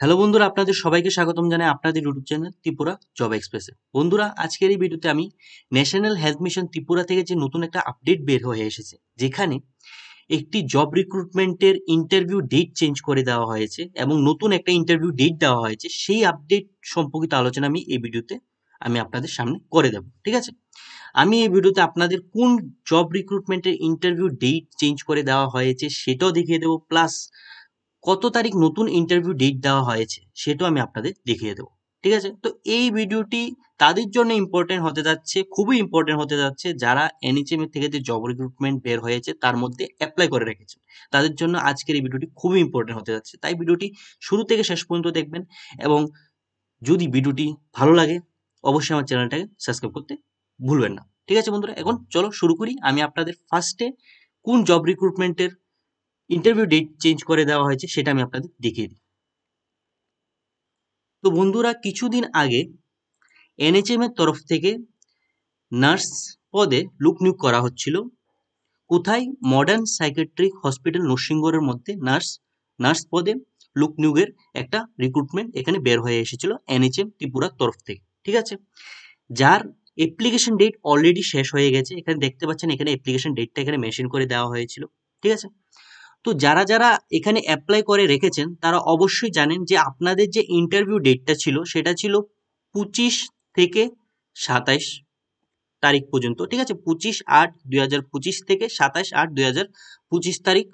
Hello বন্ধুরা, আপনাদের সবাইকে স্বাগতম জানাই আপনাদের ইউটিউব চ্যানেল ত্রিপুরা জব এক্সপ্রেসে। বন্ধুরা, আজকের এই ভিডিওতে আমি ন্যাশনাল হেলথ মিশন ত্রিপুরা থেকে যে নতুন একটা আপডেট বের হয়ে এসেছে, যেখানে একটি জব রিক্রুটমেন্টের ইন্টারভিউ ডেট চেঞ্জ করে দেওয়া হয়েছে এবং নতুন একটা ইন্টারভিউ ডেট দেওয়া হয়েছে, সেই আপডেট সম্পর্কিত আলোচনা আমি এই ভিডিওতে আপনাদের সামনে করে দেব। ঠিক আছে, আমি এই ভিডিওতে আপনাদের কোন জব রিক্রুটমেন্টের ইন্টারভিউ ডেট চেঞ্জ করে দেওয়া হয়েছে সেটাও দেখিয়ে দেবো, প্লাস কত তারিখ নতুন ইন্টারভিউ ডেট দেওয়া হয়েছে সেটাও আমি আপনাদের দেখিয়ে দেবো। ঠিক আছে, তো এই ভিডিওটি তাদের জন্য ইম্পর্টেন্ট হতে যাচ্ছে, খুবই ইম্পর্টেন্ট হতে যাচ্ছে যারা এনএচএম এর থেকে যে জব রিক্রুটমেন্ট বের হয়েছে তার মধ্যে অ্যাপ্লাই করে রেখেছেন। তাদের জন্য আজকের এই ভিডিওটি খুবই ইম্পর্টেন্ট হতে যাচ্ছে, তাই ভিডিওটি শুরু থেকে শেষ পর্যন্ত দেখবেন। এবং যদি ভিডিওটি ভালো লাগে অবশ্যই আমার চ্যানেলটাকে সাবস্ক্রাইব করতে ভুলবেন না। ঠিক আছে বন্ধুরা, এখন চলো শুরু করি। আমি আপনাদের ফার্স্টে কোন জব রিক্রুটমেন্টের ইন্টারভিউ ডেট চেঞ্জ করে দেওয়া হয়েছে সেটা আমি আপনাদের দেখিয়ে দিই। তো বন্ধুরা, কিছুদিন আগে এনএচএম এর তরফ থেকে নার্স পদে লোক নিয়োগ করা হচ্ছিল। কোথায়? মডার্ন সাইকেট্রিক হসপিটাল নরসিংগড়ের মধ্যে নার্স পদে লোক নিয়োগের একটা রিক্রুটমেন্ট এখানে বের হয়ে এসেছিল এনএচএম ত্রিপুরার তরফ থেকে। ঠিক আছে, যার অ্যাপ্লিকেশন ডেট অলরেডি শেষ হয়ে গেছে। এখানে দেখতে পাচ্ছেন, এখানে অ্যাপ্লিকেশন ডেটটা এখানে মেনশন করে দেওয়া হয়েছিল। ঠিক আছে, তো যারা যারা এখানে অ্যাপ্লাই করে রেখেছেন তারা অবশ্যই জানেন যে আপনাদের যে ইন্টারভিউ ডেটটা ছিল সেটা ছিল 25 থেকে 27 তারিখ পর্যন্ত। ঠিক আছে, 25/8/2025 থেকে 27/8/2025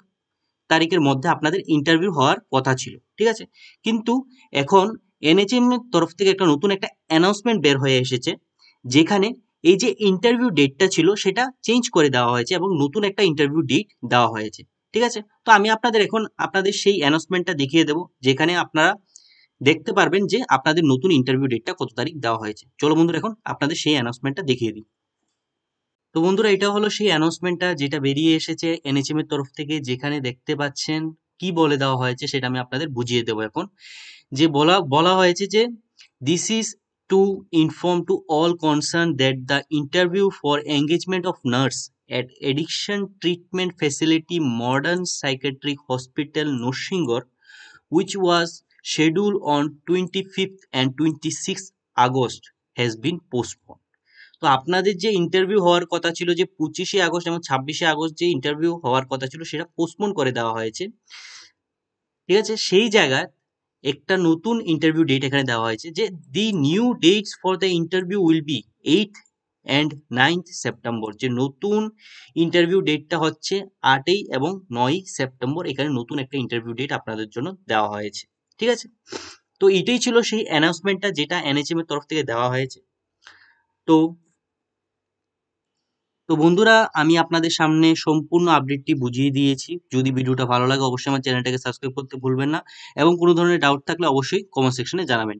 তারিখের মধ্যে আপনাদের ইন্টারভিউ হওয়ার কথা ছিল। ঠিক আছে, কিন্তু এখন এনএচএম এর তরফ থেকে একটা নতুন একটা অ্যানাউন্সমেন্ট বের হয়ে এসেছে, যেখানে এই যে ইন্টারভিউ ডেটটা ছিল সেটা চেঞ্জ করে দেওয়া হয়েছে এবং নতুন একটা ইন্টারভিউ ডেট দেওয়া হয়েছে। ঠিক আছে, তো আমি আপনাদের সেই অ্যানাউন্সমেন্টটা দেখিয়ে দেবো, যেখানে আপনারা দেখতে পারবেন যে আপনাদের নতুন ইন্টারভিউ ডেটটা কত তারিখ দেওয়া হয়েছে। চলো বন্ধুরা, এখন আপনাদের সেই অ্যানাউন্সমেন্টটা দেখিয়ে দিই। তো বন্ধুরা, এটা হলো সেই অ্যানাউন্সমেন্টটা যেটা বেরিয়ে এসেছে এনএচএম এর তরফ থেকে, যেখানে দেখতে পাচ্ছেন কি বলে দেওয়া হয়েছে সেটা আমি আপনাদের বুঝিয়ে দেবো এখন। যে বলা বলা হয়েছে যে this is to inform to all concern that the interview for engagement of nurse at addiction treatment facility modern psychiatric hospital Norshingur, which was scheduled on 25th and 26th August, has been postponed. তো আপনাদের যে interview হওয়ার কথা ছিল, যে 25শে August এবং 26শে August যে interview হওয়ার কথা ছিল সেটা পোস্টপোন করে দেওয়া হয়েছে। ঠিক আছে, সেই জায়গায় একটা নতুন ইন্টারভিউ ডেট এখানে দেওয়া হয়েছে, যে দি new dates for the interview will be 8th and 9th September. যে নতুন ইন্টারভিউ ডেটটা হচ্ছে 8ই এবং 9ই সেপ্টেম্বর। এখানে নতুন একটা ইন্টারভিউ ডেট আপনাদের জন্য দেওয়া হয়েছে। ঠিক আছে, তো এটাই ছিল সেই অ্যানাউন্সমেন্টটা যেটা এনএচএম এর তরফ থেকে দেওয়া হয়েছে। তো তো বন্ধুরা, আমি আপনাদের সামনে সম্পূর্ণ আপডেটটি বুঝিয়ে দিয়েছি। যদি ভিডিওটা ভালো লাগে অবশ্যই আমার চ্যানেলটাকে সাবস্ক্রাইব করতে ভুলবেন না, এবং কোনো ধরনের ডাউট থাকলে অবশ্যই কমেন্ট সেকশনে জানাবেন।